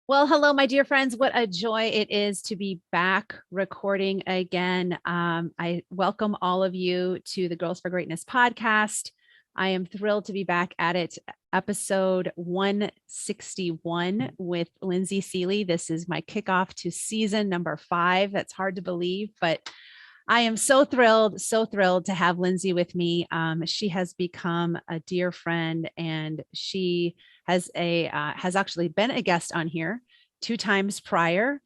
Well, hello, my dear friends. What a joy it is to be back recording again. I welcome all of you to the Girls for Greatness podcast. I am thrilled to be back at it, episode 161 with Lindsay Sealey. This is my kickoff to season number 5. That's hard to believe, but I am so thrilled to have Lindsay with me. She has become a dear friend, and she has actually been a guest on here 2 times prior.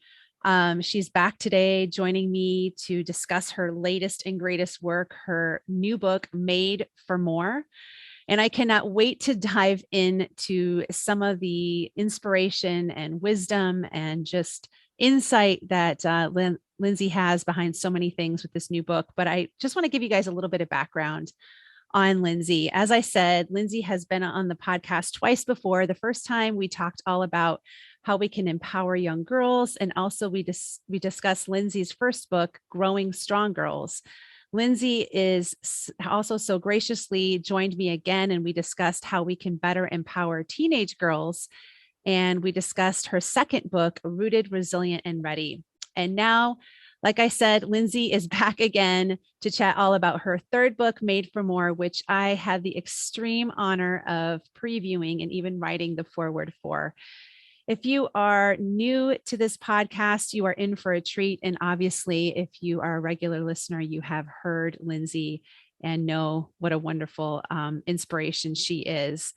She's back today, joining me to discuss her latest and greatest work, her new book, Made for More. And I cannot wait to dive into some of the inspiration and wisdom and just insight that Lindsay has behind so many things with this new book. But I just want to give you guys a little bit of background on Lindsay. As I said, Lindsay has been on the podcast twice before. The first time we talked all about how we can empower young girls. And also we discussed Lindsay's first book, Growing Strong Girls. Lindsay is also so graciously joined me again, and we discussed how we can better empower teenage girls. And we discussed her second book, Rooted, Resilient, and Ready. And now, like I said, Lindsay is back again to chat all about her third book, Made for More, which I had the extreme honor of previewing and even writing the foreword for. If you are new to this podcast, you are in for a treat. And obviously, if you are a regular listener, you have heard Lindsay and know what a wonderful inspiration she is.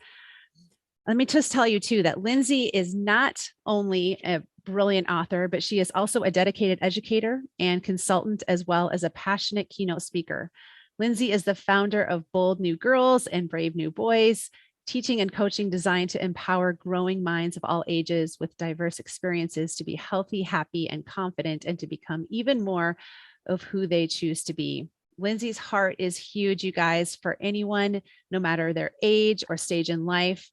Let me just tell you, too, that Lindsay is not only a brilliant author, but she is also a dedicated educator and consultant, as well as a passionate keynote speaker. Lindsay is the founder of Bold New Girls and Brave New Boys, teaching and coaching designed to empower growing minds of all ages with diverse experiences to be healthy, happy, and confident, and to become even more of who they choose to be. Lindsay's heart is huge, you guys, for anyone, no matter their age or stage in life.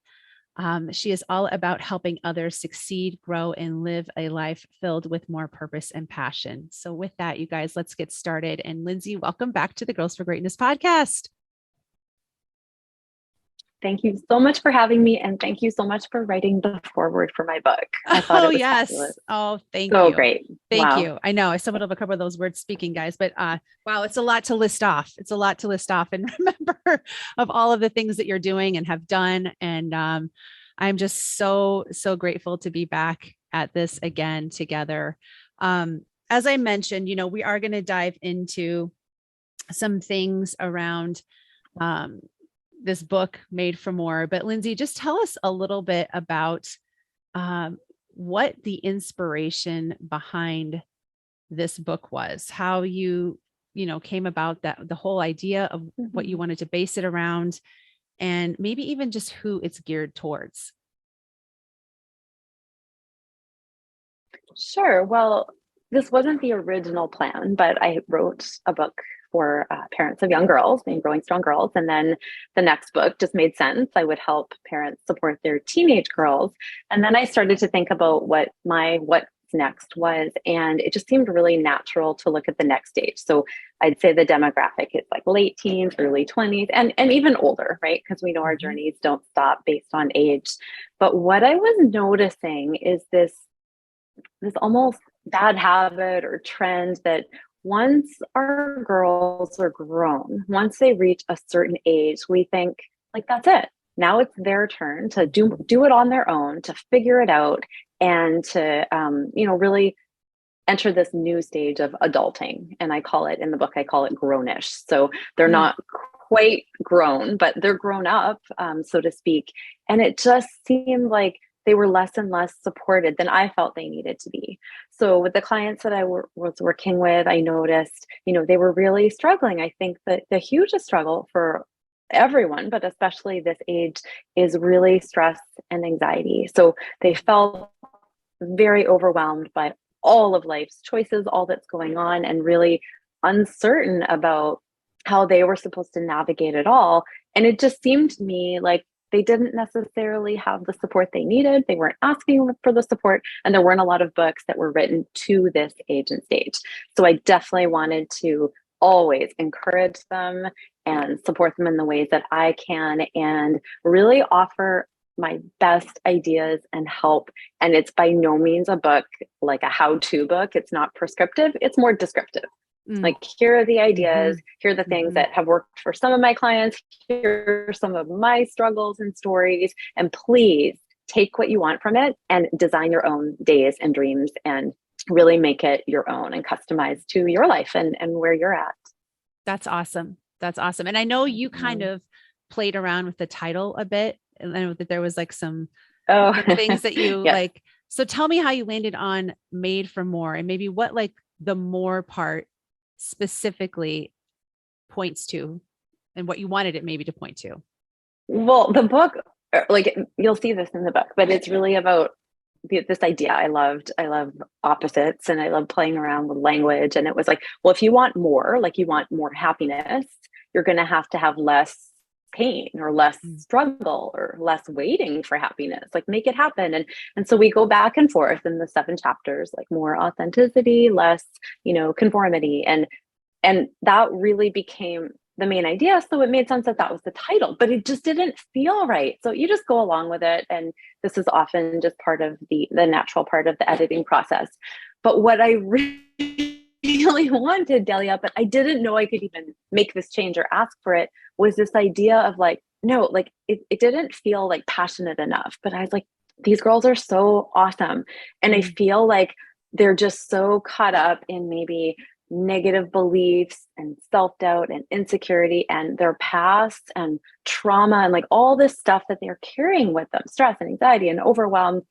She is all about helping others succeed, grow, and live a life filled with more purpose and passion. So with that, you guys, let's get started. And Lindsay, welcome back to the Girls for Greatness podcast. Thank you so much for having me. And thank you so much for writing the foreword for my book. I thought it was fabulous. Oh, thank you. So great. Thank you. I know I stumbled over a couple of those words speaking, guys, but wow, it's a lot to list off. It's a lot to list off and remember of all of the things that you're doing and have done. And I'm just so grateful to be back at this again together. As I mentioned, we are going to dive into some things around this book, Made for More. But Lindsay, just tell us a little bit about what the inspiration behind this book was, how you came about that, the whole idea of what you wanted to base it around, and maybe even just who it's geared towards. Sure. Well, this wasn't the original plan, but I wrote a book for parents of young girls named Growing Strong Girls. And then the next book just made sense. I would help parents support their teenage girls. And then I started to think about what what's next was. And it just seemed really natural to look at the next stage. So I'd say the demographic is like late teens, early 20s, and even older, right? Because we know our journeys don't stop based on age. But what I was noticing is this almost bad habit or trend that once our girls are grown, once they reach a certain age, we think like, that's it. Now it's their turn to do it on their own, to figure it out, and to, really enter this new stage of adulting. And I call it in the book, I call it grownish. So they're not quite grown, but they're grown up, so to speak. And it just seemed like they were less and less supported than I felt they needed to be. So with the clients that I was working with, I noticed, they were really struggling. I think that the hugest struggle for everyone, but especially this age, is really stress and anxiety. So they felt very overwhelmed by all of life's choices, all that's going on, and really uncertain about how they were supposed to navigate it all. And it just seemed to me like they didn't necessarily have the support they needed. They weren't asking for the support, and there weren't a lot of books that were written to this age and stage. So I definitely wanted to always encourage them and support them in the ways that I can, and really offer my best ideas and help. And it's by no means a book, like a how-to book. It's not prescriptive, it's more descriptive. Like, here are the ideas, here are the things that have worked for some of my clients, here are some of my struggles and stories, and please take what you want from it and design your own days and dreams and really make it your own and customize to your life and where you're at. That's awesome. That's awesome. And I know you kind of played around with the title a bit, and I know that there was like some things that you yes. like. So tell me how you landed on Made for More, and maybe what like the more part specifically points to, and what you wanted it maybe to point to. Well, the book, like, you'll see this in the book, but it's really about this idea. I love opposites, and I love playing around with language. And it was like, well, if you want more, like you want more happiness, you're going to have less pain or less struggle or less waiting for happiness. Like, make it happen. And so we go back and forth in the 7 chapters, like more authenticity, less, conformity. And that really became the main idea. So it made sense that that was the title, but it just didn't feel right. So you just go along with it. And this is often just part of the natural part of the editing process. But what I really wanted, Delia, but I didn't know I could even make this change or ask for it, was this idea of like, no, like it didn't feel like passionate enough. But I was like, these girls are so awesome. And I feel like they're just so caught up in maybe negative beliefs and self-doubt and insecurity and their past and trauma and like all this stuff that they're carrying with them, stress and anxiety and overwhelm.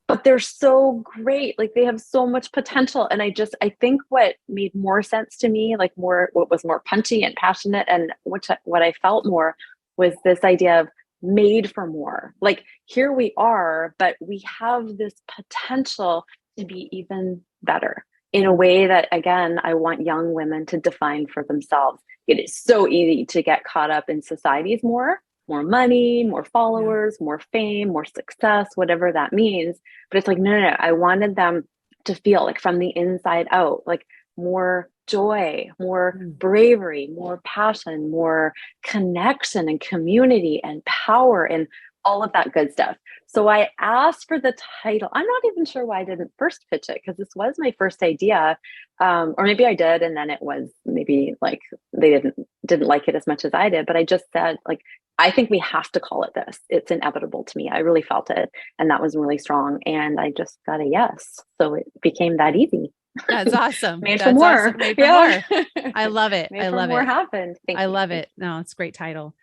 But they're so great. Like, they have so much potential. And I think what made more sense to me, like what was more punchy and passionate, and what I felt more, was this idea of made for more. Like, here we are, but we have this potential to be even better in a way that, again, I want young women to define for themselves. It is so easy to get caught up in society's more money, more followers, more fame, more success, whatever that means. But it's like, no. I wanted them to feel like from the inside out, like more joy, more bravery, more passion, more connection and community and power and all of that good stuff. So I asked for the title. I'm not even sure why I didn't first pitch it, because this was my first idea. Or maybe I did, and then it was maybe like they didn't like it as much as I did. But I just said, like, I think we have to call it this. It's inevitable to me. I really felt it. And that was really strong. And I just got a yes. So it became that easy. That's awesome. Made for more. Awesome. Made for more. I love it. Made for more happened. I love it. No, it's a great title.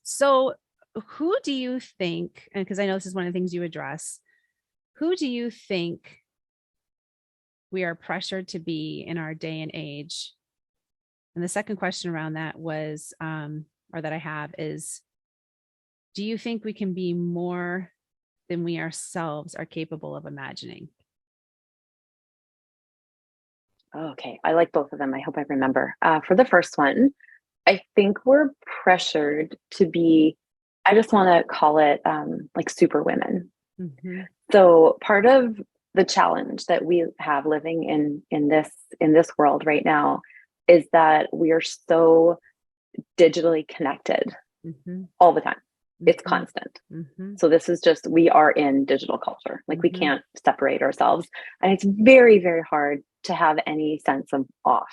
So who do you think, and because I know this is one of the things you address, who do you think we are pressured to be in our day and age? And the second question around that was, or that I have is, do you think we can be more than we ourselves are capable of imagining? Okay, I like both of them. I hope I remember. For the first one, I think we're pressured to be, I just want to call it like super women. So part of the challenge that we have living in this world right now is that we are so digitally connected all the time. It's constant. So this is just, we are in digital culture. Like, we can't separate ourselves. And it's very, very hard to have any sense of off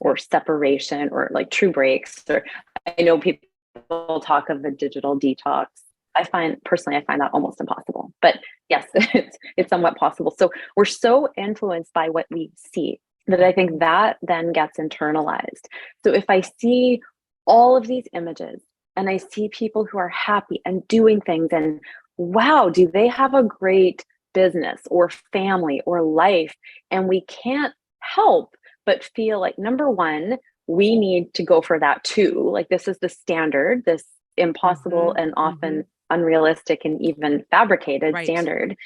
or separation or like true breaks. Or I know people talk of the digital detox. I find that almost impossible. But yes, it's somewhat possible. So we're so influenced by what we see that I think that then gets internalized. So if I see all of these images and I see people who are happy and doing things, and wow, do they have a great business or family or life? And we can't help but feel like, number one, we need to go for that too. Like, this is the standard, this impossible and often unrealistic and even fabricated standard.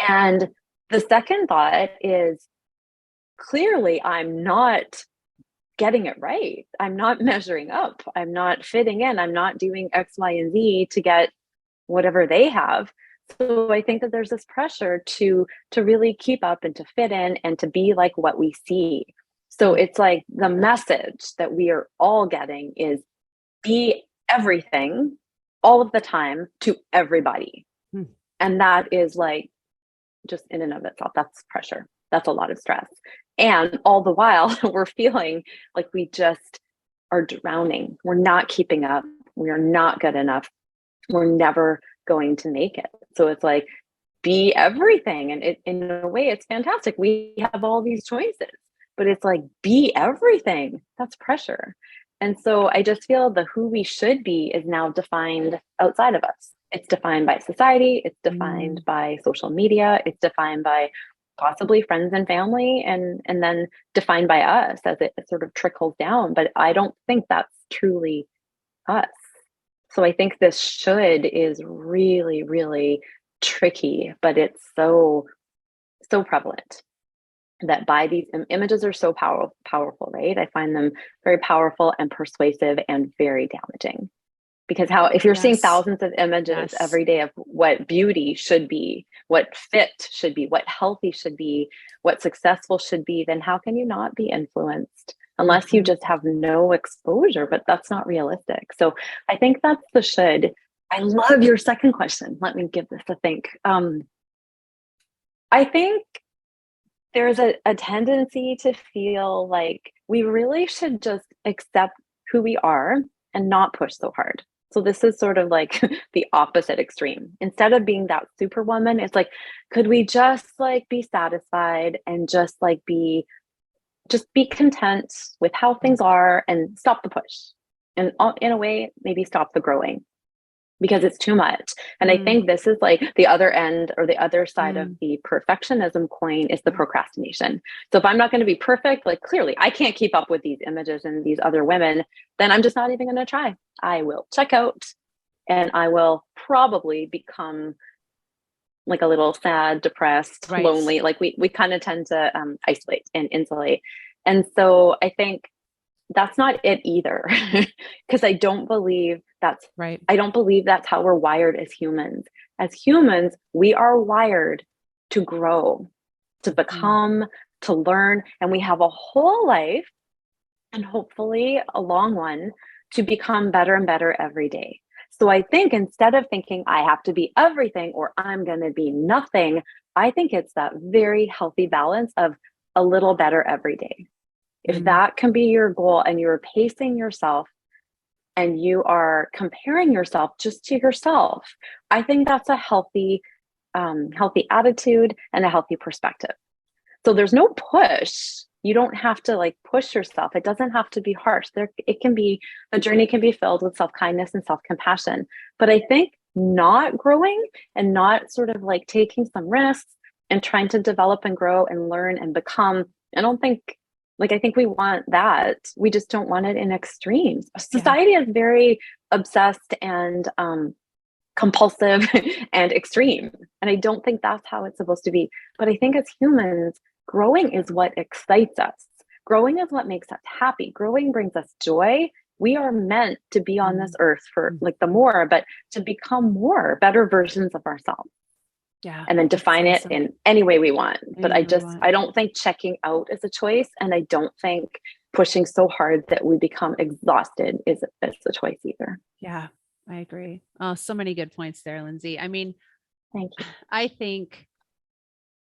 And the second thought is, clearly I'm not getting it right. I'm not measuring up. I'm not fitting in. I'm not doing X, Y, and Z to get whatever they have. So I think that there's this pressure to really keep up and to fit in and to be like what we see. So it's like the message that we are all getting is, be everything all of the time to everybody. Hmm. And that is like, just in and of itself, that's pressure. That's a lot of stress. And all the while, we're feeling like we just are drowning. We're not keeping up. We are not good enough. We're never going to make it. So it's like, be everything. And in a way, it's fantastic. We have all these choices, but it's like, be everything. That's pressure. And so I just feel the who we should be is now defined outside of us. It's defined by society. It's defined by social media. It's defined by possibly friends and family, and then defined by us as it sort of trickles down. But I don't think that's truly us. So I think this should is really, really tricky, but it's so prevalent that by these images are so powerful, right? I find them very powerful and persuasive and very damaging. Because if you're seeing thousands of images every day of what beauty should be, what fit should be, what healthy should be, what successful should be, then how can you not be influenced unless you just have no exposure? But that's not realistic. So I think that's the should. I love your second question. Let me give this a think. I think there's a tendency to feel like we really should just accept who we are and not push so hard. So this is sort of like the opposite extreme. Instead of being that superwoman, it's like, could we just like be satisfied and just be content with how things are and stop the push? And in a way, maybe stop the growing, because it's too much. And I think this is like the other end, or the other side of the perfectionism coin, is the procrastination. So if I'm not going to be perfect, like clearly I can't keep up with these images and these other women, then I'm just not even going to try. I will check out, and I will probably become like a little sad, depressed, lonely. Like we kind of tend to isolate and insulate. And so I think that's not it either, because I don't believe that's right. I don't believe that's how we're wired as humans. As humans, we are wired to grow, to become, to learn, and we have a whole life, and hopefully a long one, to become better and better every day. So I think instead of thinking I have to be everything or I'm going to be nothing, I think it's that very healthy balance of a little better every day. If that can be your goal, and you're pacing yourself and you are comparing yourself just to yourself, I think that's a healthy attitude and a healthy perspective. So there's no push. You don't have to like push yourself. It doesn't have to be harsh. The journey can be filled with self-kindness and self-compassion. But I think not growing and not sort of like taking some risks and trying to develop and grow and learn and become, I think we want that. We just don't want it in extremes. Society is very obsessed and compulsive and extreme. And I don't think that's how it's supposed to be. But I think as humans, growing is what excites us. Growing is what makes us happy. Growing brings us joy. We are meant to be on this earth for but to become better versions of ourselves. Yeah. And then define it in any way we want. But I don't think checking out is a choice. And I don't think pushing so hard that we become exhausted is a choice either. Yeah, I agree. Oh, so many good points there, Lindsay. I mean, thank you. I think,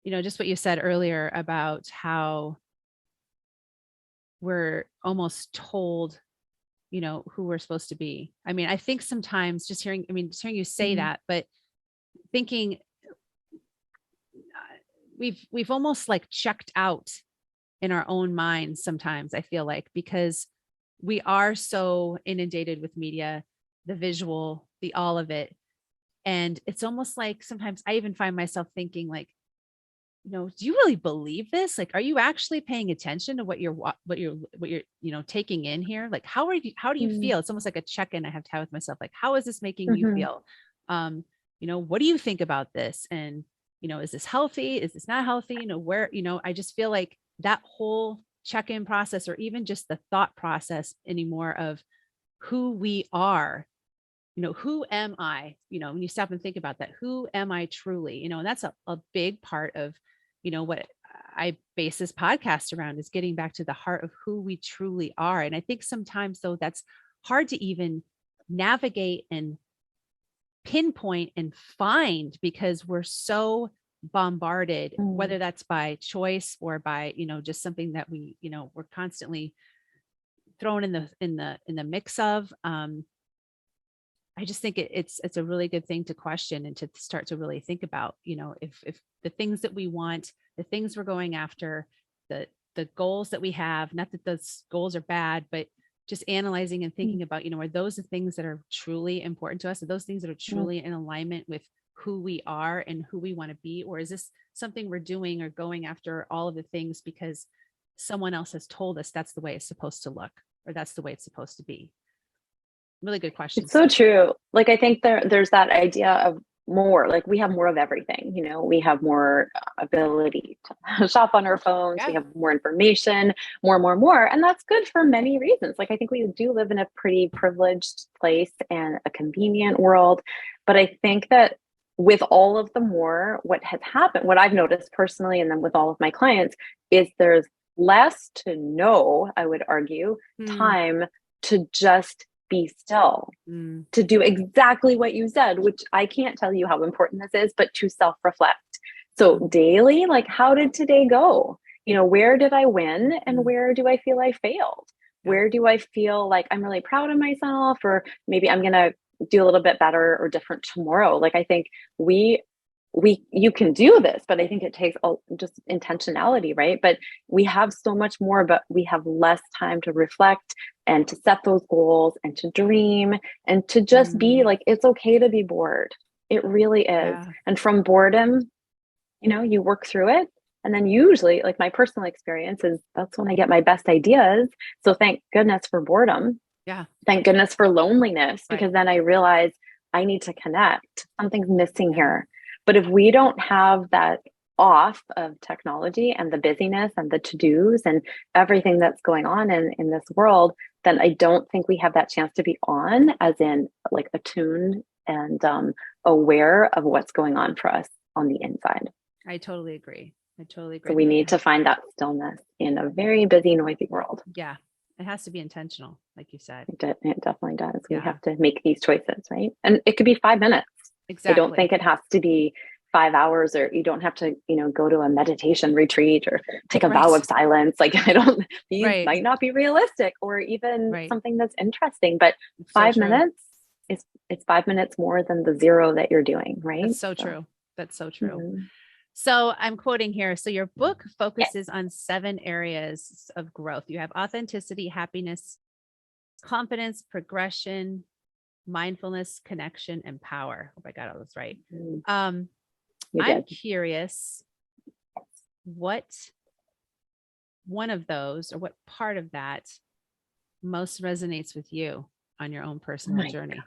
just what you said earlier about how we're almost told, who we're supposed to be. I mean, I think sometimes just hearing you say that, but thinking, we've almost like checked out in our own minds sometimes, I feel like, because we are so inundated with media, the visual, the all of it. And it's almost like sometimes I even find myself thinking like, do you really believe this? Like, are you actually paying attention to what you're taking in here? Like, how do you feel? It's almost like a check-in I have to have with myself. Like, how is this making you feel? What do you think about this? And is this healthy? Is this not healthy? I just feel like that whole check-in process, or even just the thought process anymore of who we are, who am I, when you stop and think about that, who am I truly, and that's a big part of, what I base this podcast around, is getting back to the heart of who we truly are. And I think sometimes though, that's hard to even navigate and pinpoint and find, because we're so bombarded, whether that's by choice or by, just something that we, we're constantly thrown in the mix of. I just think it's a really good thing to question and to start to really think about, if the things that we want, the things we're going after, the goals that we have, not that those goals are bad, but just analyzing and thinking about, are those the things that are truly important to us? Are those things that are truly in alignment with who we are and who we want to be? Or is this something we're doing or going after all of the things because someone else has told us that's the way it's supposed to look, or that's the way it's supposed to be? Really good question. It's so true. Like, I think there's that idea of more, like we have more of everything, we have more ability to shop on our phones. We have more information, more. And that's good for many reasons. Like, I think we do live in a pretty privileged place and a convenient world. But I think that with all of the more, what has happened, what I've noticed personally, and then with all of my clients, is there's less to know, I would argue, time to just be still, to do exactly what you said, which I can't tell you how important this is, but to self-reflect. So daily, like, how did today go? Where did I win and where do I feel I failed? Where do I feel like I'm really proud of myself, or maybe I'm going to do a little bit better or different tomorrow? Like, I think you can do this, but I think it takes just intentionality, right? But we have so much more, but we have less time to reflect and to set those goals and to dream and to just be like, it's okay to be bored. It really is. Yeah. And from boredom, you work through it. And then usually, like, my personal experience is that's when I get my best ideas. So thank goodness for boredom. Yeah. Thank goodness for loneliness, because then I realize I need to connect. Something's missing here. But if we don't have that off of technology and the busyness and the to-dos and everything that's going on in this world, then I don't think we have that chance to be on, as in like attuned and aware of what's going on for us on the inside. I totally agree. So we need to find that stillness in a very busy, noisy world. Yeah. It has to be intentional, like you said. It definitely does. We have to make these choices, right? And it could be 5 minutes. Exactly. I don't think it has to be 5 hours, or you don't have to, go to a meditation retreat or take a vow of silence. Like, these might not be realistic, or even something that's interesting, but 5 minutes it's 5 minutes more than the 0 that you're doing, right? That's so true. That's so true. Mm-hmm. So I'm quoting here. So your book focuses on 7 areas of growth. You have authenticity, happiness, confidence, progression, mindfulness, connection, and power. Hope I got all this right. I'm curious what one of those, or what part of that, most resonates with you on your own personal journey.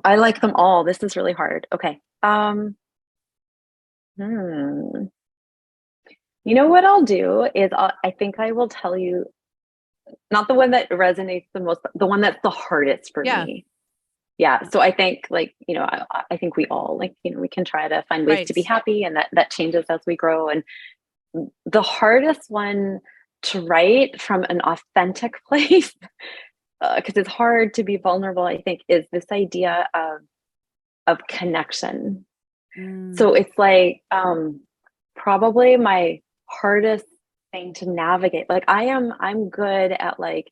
I like them all. This is really hard. Okay. What I'll do is I think I will tell you, not the one that resonates the most, but the one that's the hardest for me. Yeah. So I think, like, I think we all, like, we can try to find ways to be happy, and that changes as we grow. And the hardest one to write from an authentic place, because it's hard to be vulnerable, I think, is this idea of connection. So it's like, probably my hardest thing to navigate. Like, I'm good at, like,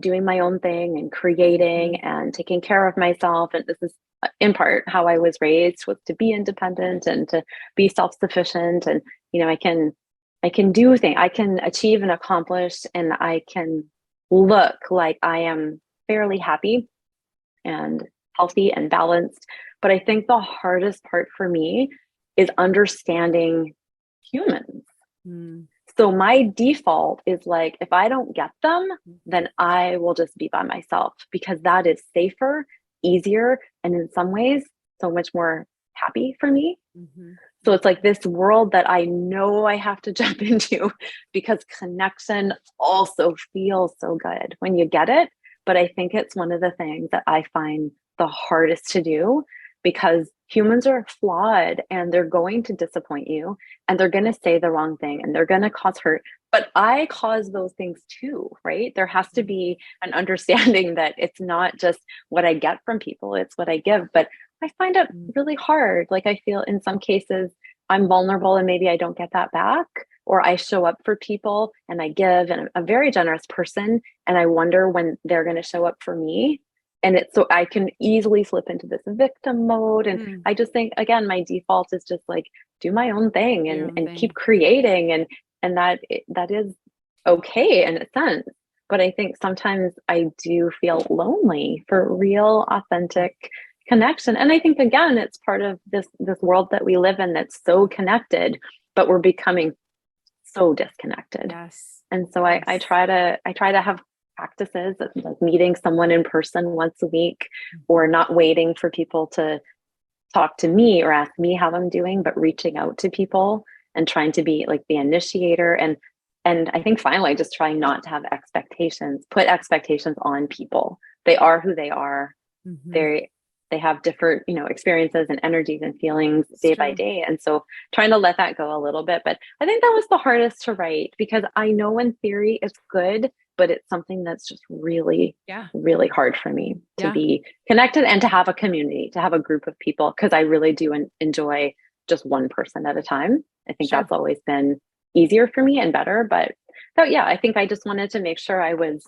doing my own thing and creating and taking care of myself. And this is in part how I was raised, was to be independent and to be self-sufficient. And, I can do things, I can achieve and accomplish, and I can look like I am fairly happy and healthy and balanced. But I think the hardest part for me is understanding humans. So my default is like, if I don't get them, then I will just be by myself, because that is safer, easier, and in some ways, so much more happy for me. So it's like this world that I know I have to jump into, because connection also feels so good when you get it. But I think it's one of the things that I find the hardest to do, because humans are flawed and they're going to disappoint you and they're going to say the wrong thing and they're going to cause hurt. But I cause those things too, right? There has to be an understanding that it's not just what I get from people, it's what I give. But I find it really hard. Like, I feel in some cases I'm vulnerable and maybe I don't get that back, or I show up for people and I give, and I'm a very generous person. And I wonder when they're going to show up for me. And it's so I can easily slip into this victim mode. And I just think, again, my default is just like, do my own thing and keep creating. And that is okay in a sense. But I think sometimes I do feel lonely for real, authentic connection. And I think, again, it's part of this world that we live in that's so connected, but we're becoming so disconnected. Yes. And so I try to have practices like meeting someone in person once a week, or not waiting for people to talk to me or ask me how I'm doing, but reaching out to people and trying to be like the initiator. And I think finally just trying not to have expectations, put expectations on people. They are who they are. They have different, experiences and energies and feelings day by day. And so trying to let that go a little bit. But I think that was the hardest to write, because I know in theory it's good, but it's something that's just really, really hard for me to be connected and to have a community, to have a group of people, because I really do enjoy just one person at a time. I think that's always been easier for me and better. But yeah, I think I just wanted to make sure I was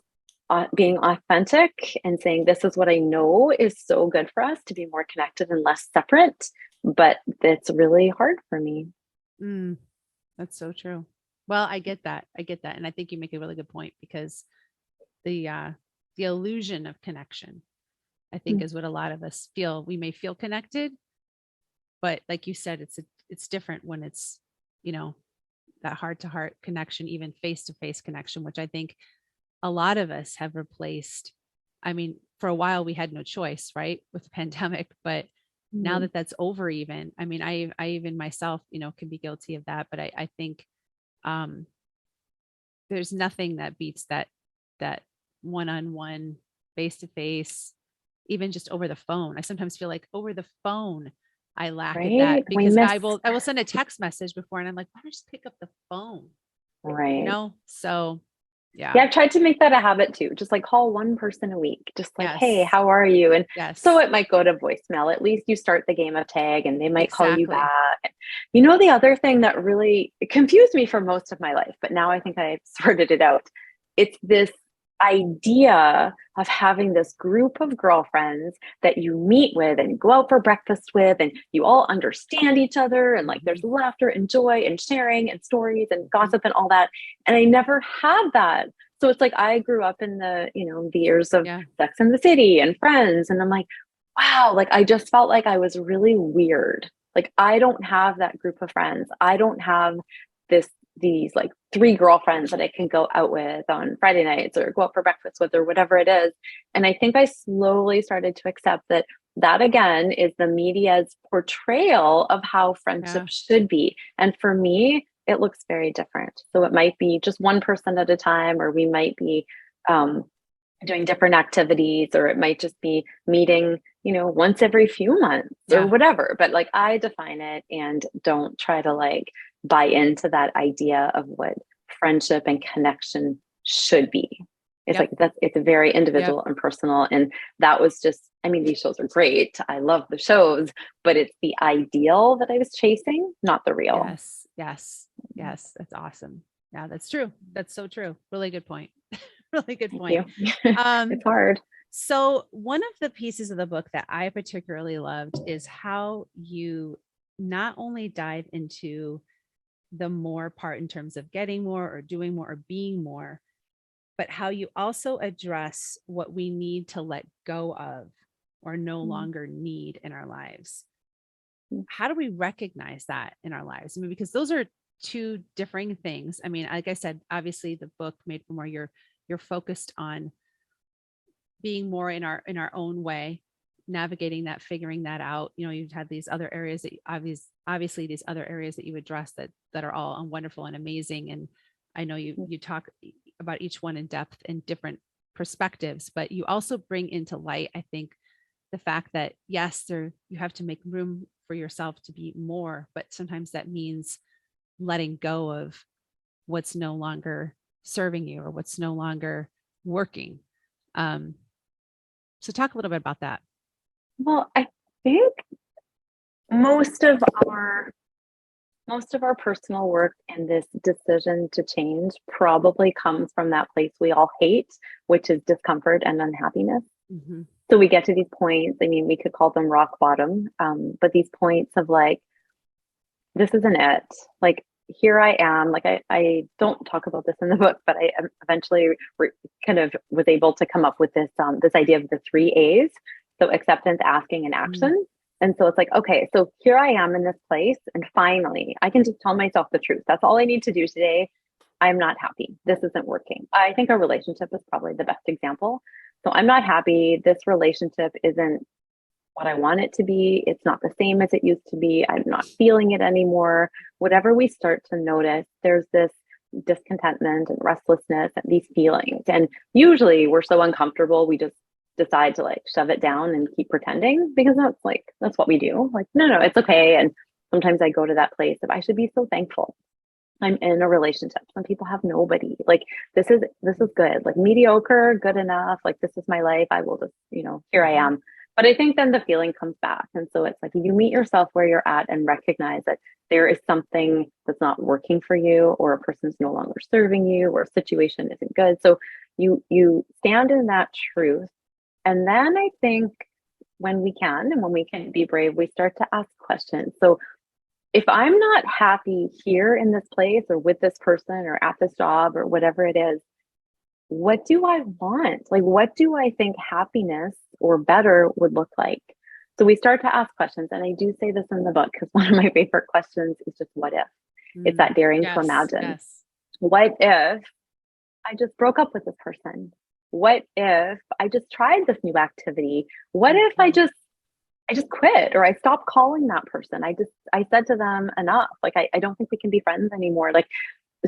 being authentic and saying, this is what I know is so good for us to be more connected and less separate, but it's really hard for me. That's so true. Well, I get that. And I think you make a really good point, because the illusion of connection, I think, is what a lot of us feel. We may feel connected, but like you said, it's different when it's, that heart to heart connection, even face to face connection, which I think a lot of us have replaced. I mean, for a while we had no choice, right, with the pandemic, but now that that's over, even, I mean, I even myself, can be guilty of that. But I think there's nothing that beats that one-on-one, face-to-face, even just over the phone. I sometimes feel like over the phone, I lack at that, because I will send a text message before and I'm like, why don't I just pick up the phone? Right. So yeah, I've tried to make that a habit too. Just like call one person a week, just like, hey, how are you? And so it might go to voicemail. At least you start the game of tag and they might call you back. The other thing that really confused me for most of my life, but now I think I've sorted it out. It's this idea of having this group of girlfriends that you meet with and go out for breakfast with, and you all understand each other, and like there's laughter and joy and sharing and stories and gossip and all that. And I never had that. So it's like I grew up in the years of Sex and the City and Friends, and I'm like, wow, like I just felt like I was really weird. Like I don't have that group of friends. I don't have these like 3 girlfriends that I can go out with on Friday nights or go out for breakfast with or whatever it is. And I think I slowly started to accept that again is the media's portrayal of how friendship should be. And for me, it looks very different. So it might be just one person at a time, or we might be doing different activities, or it might just be meeting, once every few months or whatever. But like I define it and don't try to like buy into that idea of what friendship and connection should be. It's like it's very individual and personal. And that was just, I mean, these shows are great. I love the shows, but it's the ideal that I was chasing, not the real. Yes. That's awesome. Yeah, that's true. That's so true. Really good point. Really good point. It's hard. So one of the pieces of the book that I particularly loved is how you not only dive into the more part in terms of getting more or doing more or being more, but how you also address what we need to let go of or no longer need in our lives. How do we recognize that in our lives? I mean, because those are 2 differing things. I mean, like I said, obviously the book Made for More, you're focused on being more in our own way, navigating that, figuring that out. You've had these other areas that obviously these other areas that you address that are all wonderful and amazing. And I know you talk about each one in depth and different perspectives, but you also bring into light, I think, the fact that yes, you have to make room for yourself to be more, but sometimes that means letting go of what's no longer serving you or what's no longer working. So talk a little bit about that. Well, I think most of our personal work and this decision to change probably comes from that place we all hate, which is discomfort and unhappiness. Mm-hmm. So we get to these points, I mean, we could call them rock bottom, but these points of like, this isn't it. Like, here I am. Like, I don't talk about this in the book, but I eventually kind of was able to come up with this idea of the 3 A's. So acceptance, asking, and action. Mm-hmm. And so it's like, okay, so here I am in this place, and finally I can just tell myself the truth. That's all I need to do today. I'm not happy. This isn't working. I think our relationship is probably the best example. So I'm not happy. This relationship isn't what I want it to be. It's not the same as it used to be. I'm not feeling it anymore. Whatever we start to notice, there's this discontentment and restlessness and these feelings. And usually we're so uncomfortable, we just decide to like shove it down and keep pretending, because that's what we do. Like, no, it's okay. And sometimes I go to that place of I should be so thankful I'm in a relationship. Some people have nobody. Like, this is good. Like, mediocre, good enough. Like, this is my life. I will just, here I am. But I think then the feeling comes back. And so it's like you meet yourself where you're at and recognize that there is something that's not working for you, or a person's no longer serving you, or a situation isn't good. So you stand in that truth. And then I think when we can be brave, we start to ask questions. So if I'm not happy here in this place or with this person or at this job or whatever it is, what do I want? Like, what do I think happiness or better would look like? So we start to ask questions. And I do say this in the book because one of my favorite questions is just what if? It's that daring to imagine. Yes. What if I just broke up with this person? What if I just tried this new activity? What if I just quit, or I stopped calling that person? I said to them enough. Like, I don't think we can be friends anymore. Like,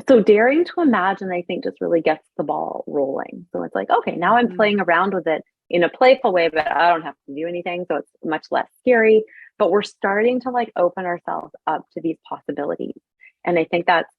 so daring to imagine, I think, just really gets the ball rolling. So it's like, okay, now I'm playing around with it in a playful way, but I don't have to do anything. So it's much less scary, but we're starting to like open ourselves up to these possibilities. And I think that's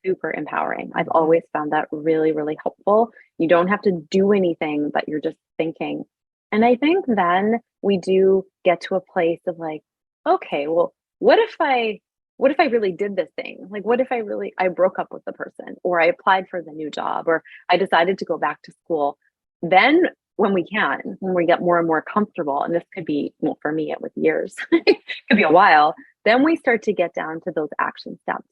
super empowering. I've always found that really, really helpful. You don't have to do anything, but you're just thinking. And I think then we do get to a place of like, okay, well, what if I really did this thing? Like, what if I broke up with the person, or I applied for the new job, or I decided to go back to school? Then when we get more and more comfortable, and this could be, well, for me, it was years, it could be a while, then we start to get down to those action steps.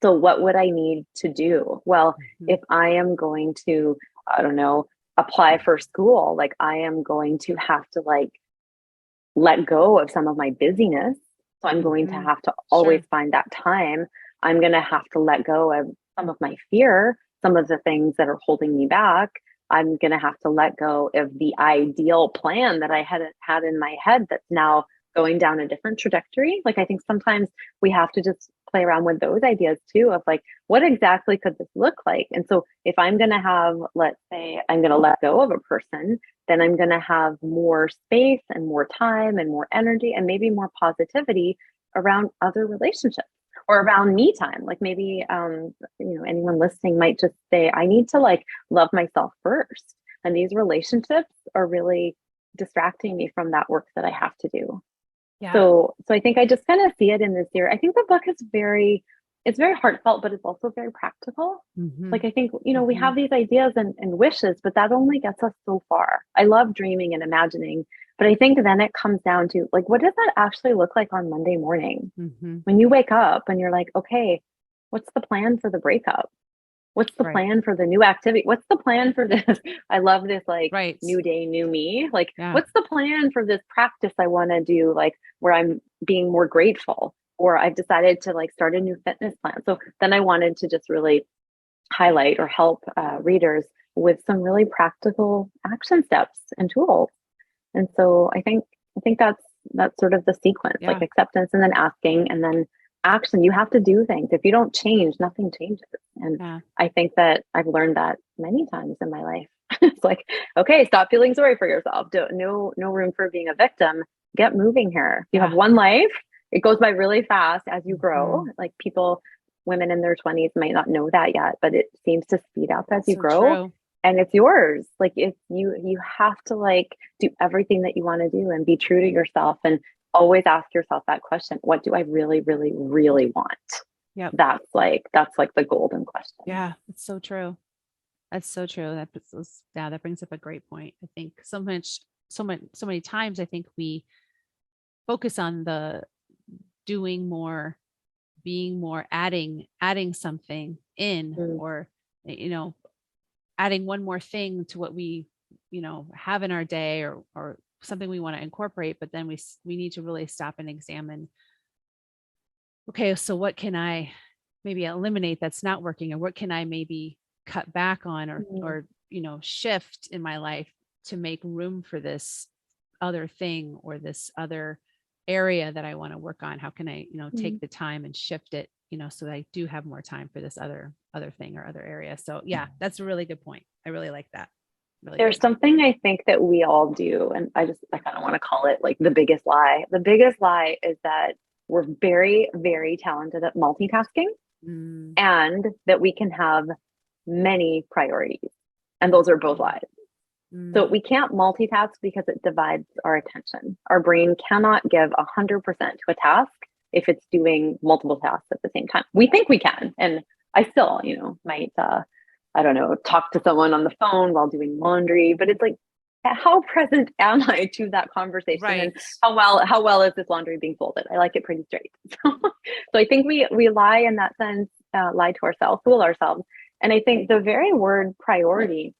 So what would I need to do? Well, if I am going to, I don't know, apply for school, like, I am going to have to like let go of some of my busyness. So I'm going to have to always find that time. I'm going to have to let go of some of my fear, some of the things that are holding me back. I'm going to have to let go of the ideal plan that I had in my head that's now going down a different trajectory. Like, I think sometimes we have to just play around with those ideas too, of like, what exactly could this look like? And so if I'm going to have, let's say I'm going to let go of a person, then I'm going to have more space and more time and more energy and maybe more positivity around other relationships or around me time. Like, maybe, anyone listening might just say, I need to like love myself first. And these relationships are really distracting me from that work that I have to do. Yeah. So I think I just kind of see it in this year. I think the book is it's very heartfelt, but it's also very practical. Like, I think, we have these ideas and wishes, but that only gets us so far. I love dreaming and imagining, but I think then it comes down to like, what does that actually look like on Monday morning? When you wake up and you're like, okay, what's the plan for the breakup? What's the plan for the new activity? What's the plan for this? I love this, like, new day, new me. Like, what's the plan for this practice I want to do, like, where I'm being more grateful, or I've decided to like start a new fitness plan. So then I wanted to just really highlight or help readers with some really practical action steps and tools. And so I think that's sort of the sequence, like acceptance and then asking and then action. You have to do things. If you don't change, nothing changes. And I think that I've learned that many times in my life. It's like, okay, stop feeling sorry for yourself. No room for being a victim. Get moving here. You have one life. It goes by really fast as you grow. Like women in their 20s might not know that yet, but it seems to speed up as you grow. True. And it's yours. Like if you have to like do everything that you want to do and be true to yourself and always ask yourself that question, what do I really, really, really want? Yeah. That's like the golden question. Yeah, it's so true. That's so true. That brings up a great point. I think so many times I think we focus on the doing more, being more, adding something in, or, adding one more thing to what we, have in our day, or something we want to incorporate. But then we need to really stop and examine, okay, so what can I maybe eliminate that's not working, or what can I maybe cut back on, or shift in my life to make room for this other thing or this other area that I want to work on. How can I, take the time and shift it, so that I do have more time for this other thing or other area. So yeah, that's a really good point. I really like that. Really There's something I think that we all do, and I kind of want to call it like the biggest lie. The biggest lie is that we're very, very talented at multitasking, and that we can have many priorities. And those are both lies. So we can't multitask because it divides our attention. Our brain cannot give 100% to a task if it's doing multiple tasks at the same time. We think we can. And I still, might, I don't know, talk to someone on the phone while doing laundry, but it's like, how present am I to that conversation? Right. And how well is this laundry being folded? I like it pretty straight. So I think we lie in that sense, lie to ourselves, fool ourselves. And I think the very word priority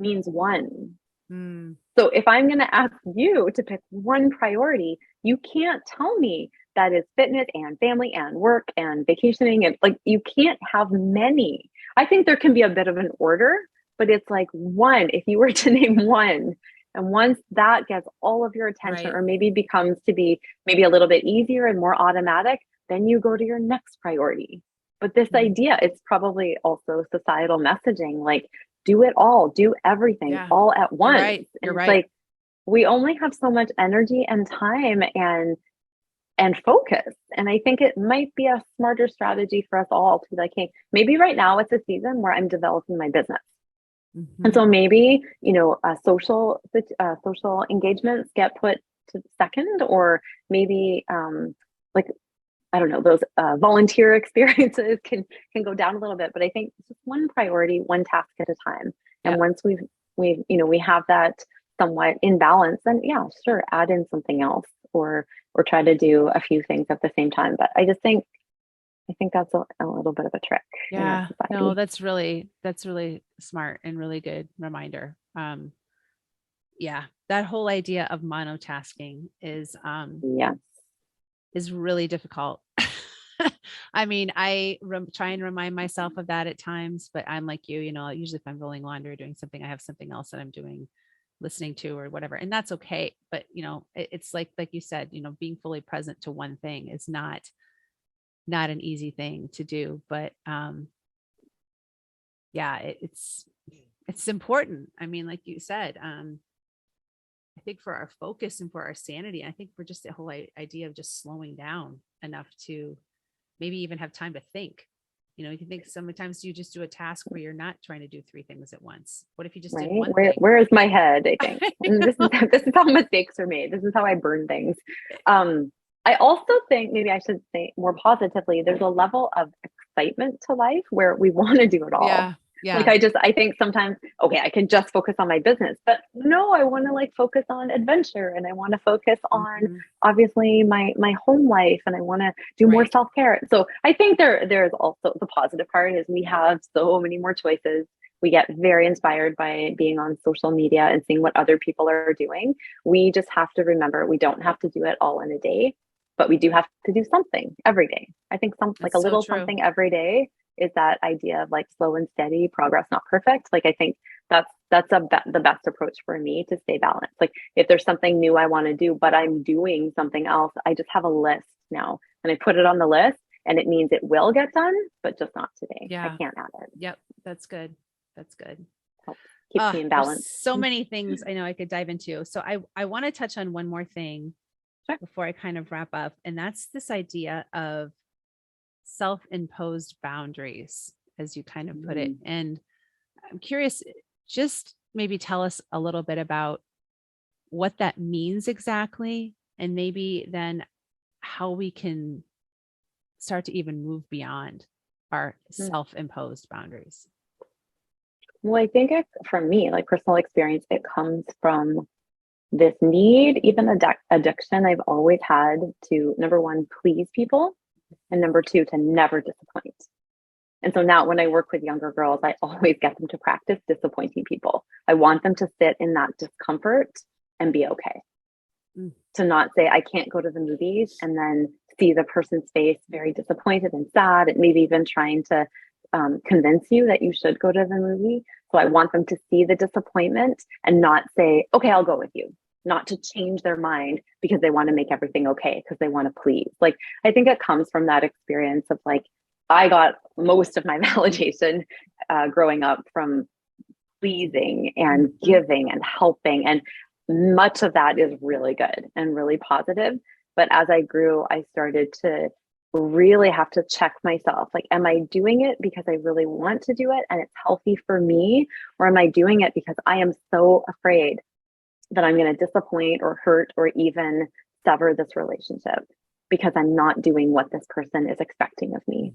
means one. So if I'm going to ask you to pick one priority, you can't tell me that is fitness and family and work and vacationing. And like, you can't have many. I think there can be a bit of an order, but it's like one, if you were to name one, and once that gets all of your attention, or maybe becomes to be maybe a little bit easier and more automatic, then you go to your next priority. But this idea, it's probably also societal messaging, like do it all, do everything all at once. You're right. It's like, we only have so much energy and time and focus. And I think it might be a smarter strategy for us all to be like, hey, maybe right now it's a season where I'm developing my business. And so maybe, social engagements get put to second, or maybe like, I don't know, those volunteer experiences can go down a little bit. But I think it's just one priority, one task at a time. And once we have that somewhat in balance, then sure, add in something else, or try to do a few things at the same time. But I think that's a little bit of a trick. Yeah, no, that's really smart and really good reminder. That whole idea of monotasking is really difficult. I mean, I try and remind myself of that at times, but I'm like you, usually if I'm rolling laundry or doing something, I have something else that I'm doing, listening to or whatever, and that's okay. But it's like you said, being fully present to one thing is not an easy thing to do. But it's important. I mean, like you said, I think for our focus and for our sanity, I think for just the whole idea of just slowing down enough to maybe even have time to think. You can think sometimes you just do a task where you're not trying to do three things at once. What if you just did one thing? Where is my head? I think and this is how mistakes are made. This is how I burn things. I also think maybe I should say more positively, there's a level of excitement to life where we want to do it all. Yeah. Like I think sometimes, okay, I can just focus on my business, but no, I want to like focus on adventure, and I want to focus on obviously my home life, and I want to do more self-care. So I think there's also the positive part is we have so many more choices. We get very inspired by being on social media and seeing what other people are doing. We just have to remember, we don't have to do it all in a day, but we do have to do something every day. I think like a little something every day is that idea of like slow and steady progress, not perfect. Like, I think that's the best approach for me to stay balanced. Like if there's something new I want to do, but I'm doing something else, I just have a list now and I put it on the list, and it means it will get done, but just not today. I can't add it. Yep. That's good. keeps me in There's balance. so many things I know I could dive into. So I want to touch on one more thing before I kind of wrap up. And that's this idea of self-imposed boundaries, as you kind of put it. And I'm curious, just maybe tell us a little bit about what that means exactly, and maybe then how we can start to even move beyond our self-imposed boundaries. Well, I think for me, like personal experience, it comes from this need, even addiction I've always had to, number one, please people, and number two, to never disappoint. And so now when I work with younger girls, I always get them to practice disappointing people. I want them to sit in that discomfort and be okay. To not say, I can't go to the movies, and then see the person's face very disappointed and sad, and maybe even trying to convince you that you should go to the movie. So I want them to see the disappointment and not say, okay, I'll go with you. Not to change their mind because they want to make everything okay, because they want to please. Like, I think it comes from that experience of like, I got most of my validation growing up from pleasing and giving and helping. And much of that is really good and really positive. But as I grew, I started to really have to check myself. Like, am I doing it because I really want to do it and it's healthy for me? Or am I doing it because I am so afraid that I'm going to disappoint or hurt or even sever this relationship because I'm not doing what this person is expecting of me?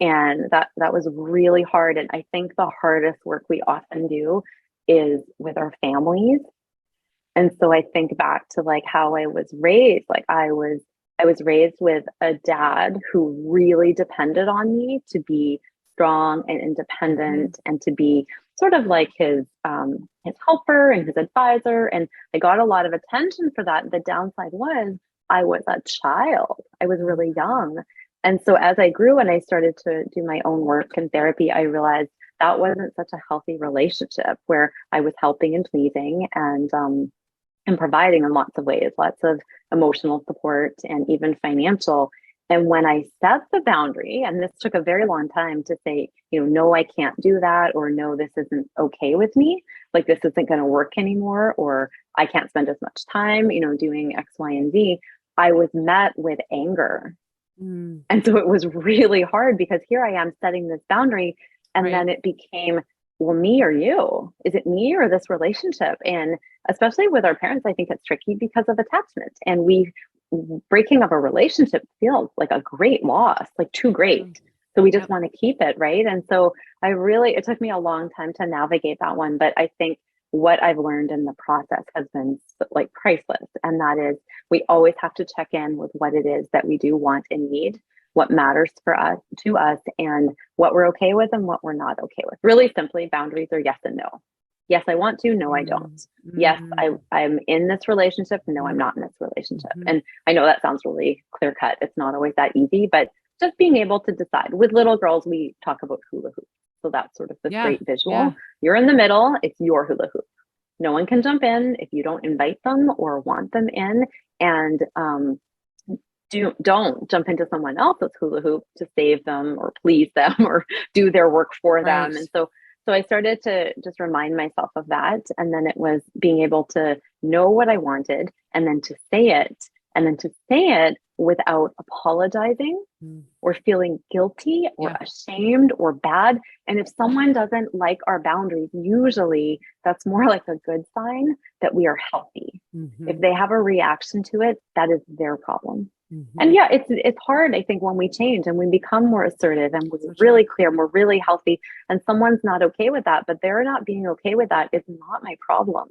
And that was really hard. And I think the hardest work we often do is with our families. And so I think back to like how I was raised. Like I was raised with a dad who really depended on me to be strong and independent and to be sort of like his helper and his advisor. And I got a lot of attention for that. The downside was I was a child. I was really young. And so as I grew and I started to do my own work and therapy, I realized that wasn't such a healthy relationship where I was helping and pleasing and providing in lots of ways, lots of emotional support and even financial. And when I set the boundary, and this took a very long time to say, no, I can't do that, or no, this isn't okay with me. Like, this isn't going to work anymore, or I can't spend as much time, doing X, Y, and Z. I was met with anger. And so it was really hard because here I am setting this boundary. And then it became, well, me or you? Is it me or this relationship? And especially with our parents, I think it's tricky because of attachment. And breaking of a relationship feels like a great loss, like too great. So we just want to keep it, right? And so it took me a long time to navigate that one. But I think what I've learned in the process has been like priceless. And that is, we always have to check in with what it is that we do want and need, what matters to us, and what we're okay with and what we're not okay with. Really simply, boundaries are yes and no. Yes, I want to. No, I don't. Yes, I'm in this relationship. No, I'm not in this relationship. And I know that sounds really clear cut. It's not always that easy, but just being able to decide. With little girls, we talk about hula hoops. So that's sort of the great visual. You're in the middle. It's your hula hoop. No one can jump in if you don't invite them or want them in. And don't jump into someone else's hula hoop to save them or please them or do their work for them. And so I started to just remind myself of that. And then it was being able to know what I wanted and then to say it, and then to say it without apologizing or feeling guilty or ashamed or bad. And if someone doesn't like our boundaries, usually that's more like a good sign that we are healthy. If they have a reaction to it, that is their problem. And it's hard, I think, when we change and we become more assertive and we're really clear and we're really healthy, and someone's not okay with that, but they're not being okay with that, it's not my problem.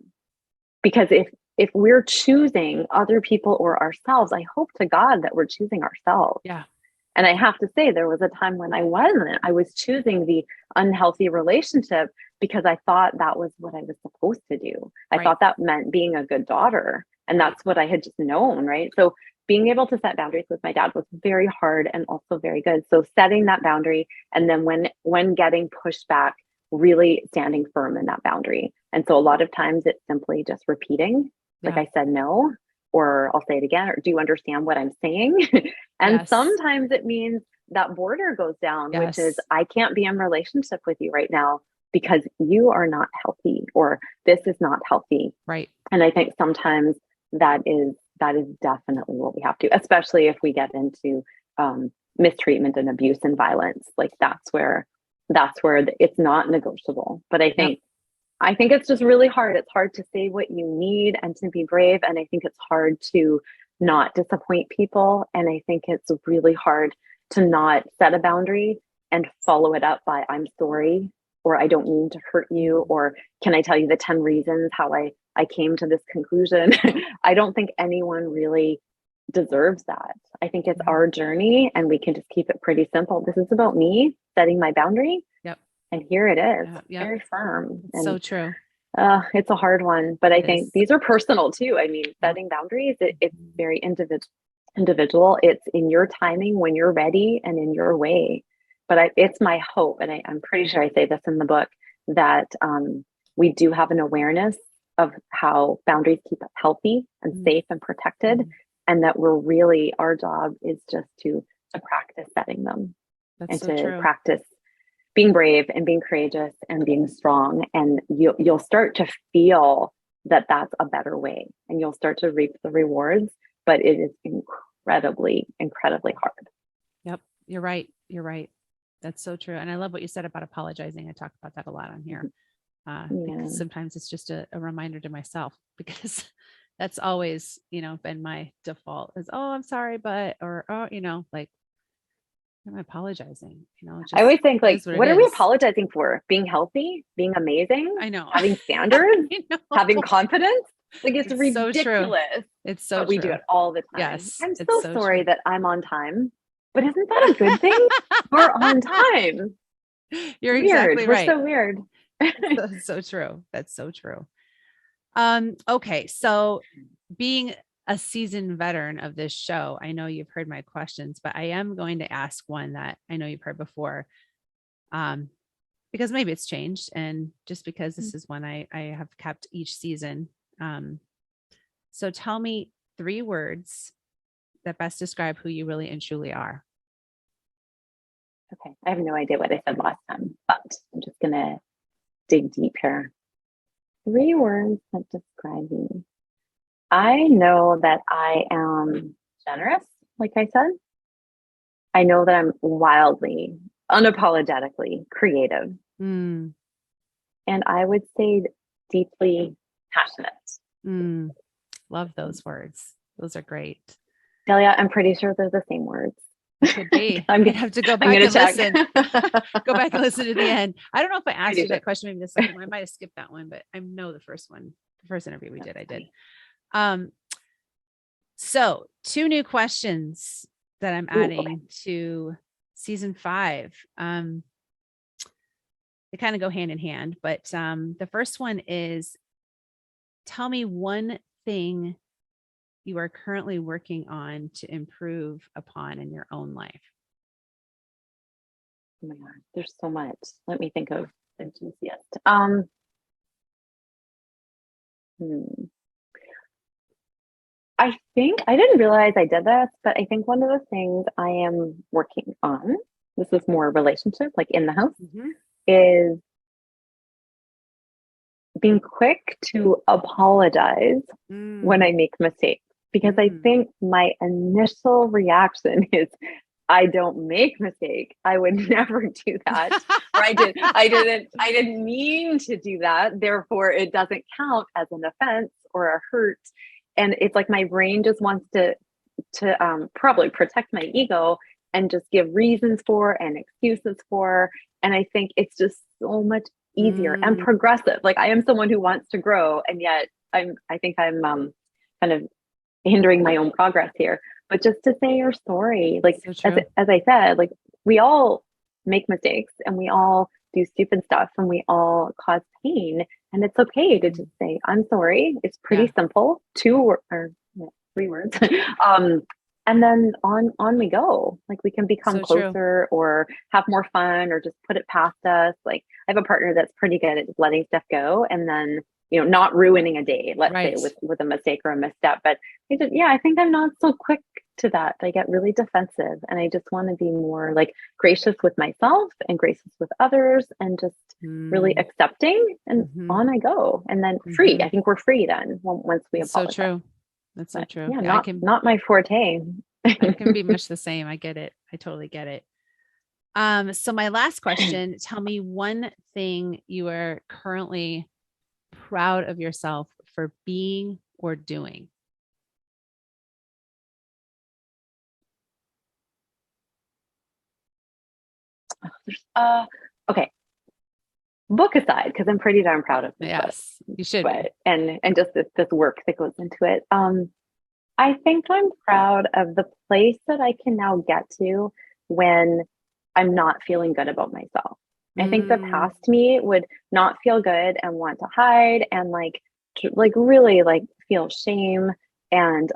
Because if we're choosing other people or ourselves, I hope to God that we're choosing ourselves. And I have to say, there was a time when I wasn't. I was choosing the unhealthy relationship because I thought that was what I was supposed to do. I thought that meant being a good daughter. And that's what I had just known, right? So being able to set boundaries with my dad was very hard and also very good. So setting that boundary, and then when getting pushed back, really standing firm in that boundary. And so a lot of times it's simply just repeating, like I said, no, or I'll say it again, or do you understand what I'm saying? And sometimes it means that border goes down, which is, I can't be in relationship with you right now. because you are not healthy, or this is not healthy. Right. And I think sometimes that is definitely what we have to, especially if we get into mistreatment and abuse and violence. Like that's where it's not negotiable. But I think it's just really hard. It's hard to say what you need and to be brave. And I think it's hard to not disappoint people. And I think it's really hard to not set a boundary and follow it up by I'm sorry, or I don't mean to hurt you, or can I tell you the 10 reasons how I came to this conclusion? I don't think anyone really deserves that. I think it's our journey, and we can just keep it pretty simple. This is about me setting my boundary. Yep. And here it is, Yep. very firm. And so true. It's a hard one, but I think these are personal too. I mean, setting boundaries, it's very individual. It's in your timing, when you're ready, and in your way. But it's my hope, and I'm pretty sure I say this in the book, that we do have an awareness of how boundaries keep us healthy and safe and protected, and that our job is just to practice setting them. That's and so to true. practice being brave and being courageous and being strong. And you'll start to feel that that's a better way, and you'll start to reap the rewards, but it is incredibly, incredibly hard. Yep. You're right. You're right. That's so true. And I love what you said about apologizing. I talk about that a lot on here. Because sometimes it's just a reminder to myself, because that's always, been my default is, oh, I'm sorry, but, or, oh, like, I'm apologizing, I always think, like, what are we apologizing for? Being healthy, being amazing. I know. Having standards, having confidence. Like, it's ridiculous. So true. It's so but we do it all the time. Yes. I'm so sorry that I'm on time, but isn't that a good thing? We're on time. You're exactly right. We're so weird. That's so true. That's so true. Okay. So being a seasoned veteran of this show, I know you've heard my questions, but I am going to ask one that I know you've heard before, because maybe it's changed, and just because this is one I have kept each season. So tell me 3 words that best describe who you really and truly are. Okay. I have no idea what I said last time, but I'm just going to dig deep here. 3 words that describe me. I know that I am generous, like I said. I know that I'm wildly, unapologetically creative. And I would say deeply passionate. Love those words. Those are great. Delia, I'm pretty sure they're the same words. It could be. I'm gonna have to go back and listen. Go back and listen to the end. I don't know if I asked you that question. Maybe the second one. I might have skipped that one, but I know the first one, the first interview we did, I did. So 2 new questions that I'm adding to season 5. They kind of go hand in hand, but the first one is, tell me one thing you are currently working on to improve upon in your own life. Oh my God, there's so much. Let me think of the juiciest. I think I didn't realize I did this, but I think one of the things I am working on, this is more relationship, like in the house, is being quick to apologize when I make mistakes. Because I think my initial reaction is, I don't make mistakes. I would never do that. Or I didn't mean to do that. Therefore, it doesn't count as an offense or a hurt. And it's like my brain just wants to probably protect my ego and just give reasons for and excuses for. And I think it's just so much easier and progressive. Like, I am someone who wants to grow, and yet I think I'm kind of hindering my own progress here. But just to say you're sorry, like, so as I said, like, we all make mistakes and we all do stupid stuff and we all cause pain, and it's okay to just say I'm sorry. It's pretty simple, 2 or 3 words. And then on we go. Like, we can become closer or have more fun or just put it past us. Like, I have a partner that's pretty good at just letting stuff go and then, not ruining a day, let's say, with a mistake or a misstep. But I think I'm not so quick to that. I get really defensive, and I just want to be more like gracious with myself and gracious with others, and just really Mm. accepting, and Mm-hmm. on I go. And then free. Mm-hmm. I think we're free then once we That's so apologize. true. That's so But true. yeah, Yeah, not my forte. I can be much the same. I get it. I totally get it. So my last question, tell me one thing you are currently proud of yourself for being or doing. Okay, book aside, because I'm pretty darn proud of this book, Yes, you should be. but and just this work that goes into it. I think I'm proud of the place that I can now get to when I'm not feeling good about myself. I think the Mm, past me would not feel good and want to hide and like really like feel shame and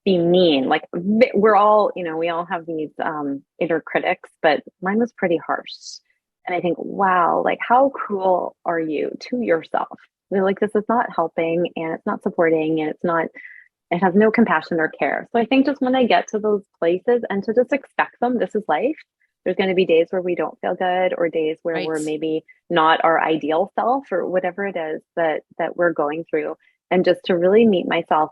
be mean. Like we're all, we all have these inner critics, but mine was pretty harsh. And I think, wow, like how cruel are you to yourself? They're like, this is not helping and it's not supporting and it has no compassion or care. So I think just when I get to those places and to just expect them, this is life. There's going to be days where we don't feel good or days where we're right. maybe not our ideal self or whatever it is that we're going through. And just to really meet myself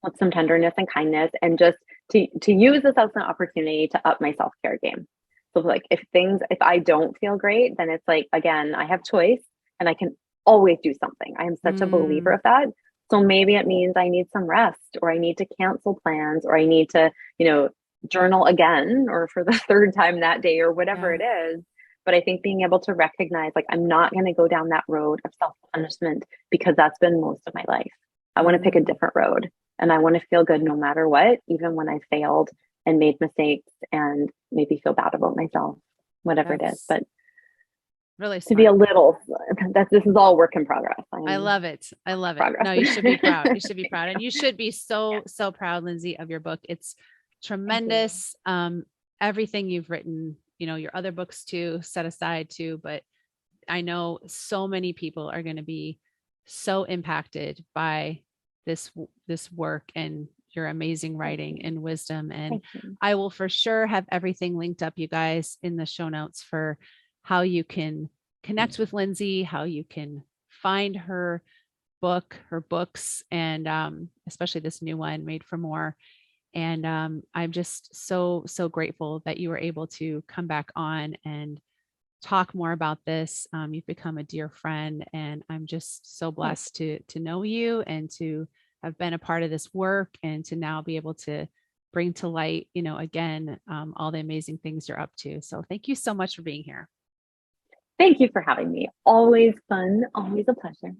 with some tenderness and kindness and just to use this as an opportunity to up my self-care game. So like if I don't feel great, then it's like again, I have choice and I can always do something. I am such a believer Mm, of that. So maybe it means I need some rest or I need to cancel plans or I need to, journal again or for the third time that day or whatever yeah. it is. But I think being able to recognize like I'm not going to go down that road of self-punishment because that's been most of my life. I want to pick a Mm, different road and I want to feel good no matter what, even when I failed and made mistakes and maybe feel bad about myself, whatever it is. that's But really to be a smart. little, this is all work in progress. I I'm love it. I love it. progress. No, you should be proud. You should be proud. And you should be Yeah, so proud, Lindsay, of your book. It's thank you. tremendous. Everything you've written, your other books too, set aside too, but I know so many people are going to be so impacted by this work and your amazing Thank writing you. and wisdom. And Thank you. I will for sure have everything linked up, you guys, in the show notes for how you can connect with Lindsay, how you can find her books, and especially this new one, Made for More. And I'm just so grateful that you were able to come back on and talk more about this. You've become a dear friend, and I'm just so Oh, blessed to know you and to have been a part of this work and to now be able to bring to light, again, all the amazing things you're up to. So thank you so much for being here. thank you for having me. Always fun, always a pleasure.